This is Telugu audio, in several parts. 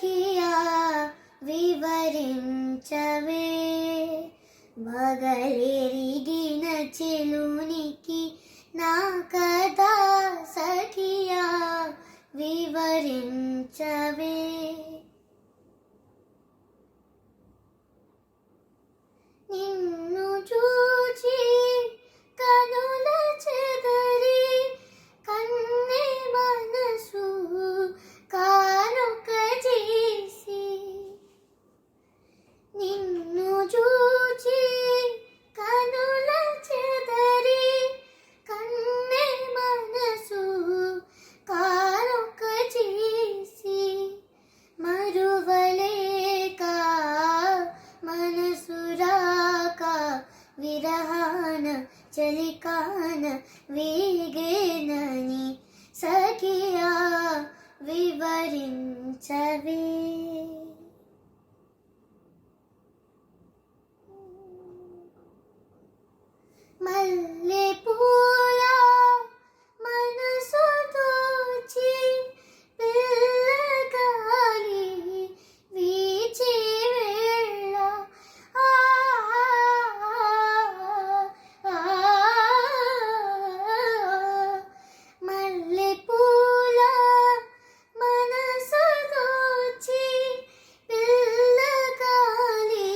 సఖియా వివరించవే వగలెరిగిన చెలునికి నా కథ సఖియా వివరించవే నిన్ను చూచి కనుల చెదరి కన్నే మనసు కానుక చేసి నిన్ను చూచి కనుల చెదరి కన్నే మనసు కానుక చేసి మరువలేక మనసు రాక విరహాన చలికాన వేగేనని సఖియా వివరించవే మల్లె పూల మనసు తోచి పిల్లగాలి వీచే వేళ మల్లె పూల మనసు తోచి పిల్లగాలి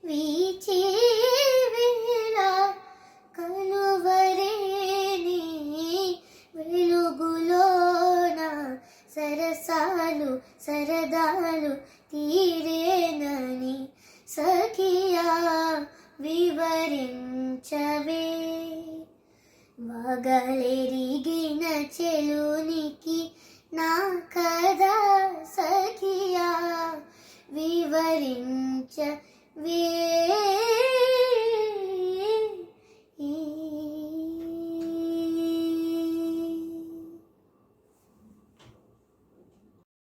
వీచే వేళ కలువరేని వెలుగులోన సరసాలు సరదాలు తీరేనని సఖియా వివరించవే వగలెరిగిన చెలునికి నా కథ సఖియా వివరించవే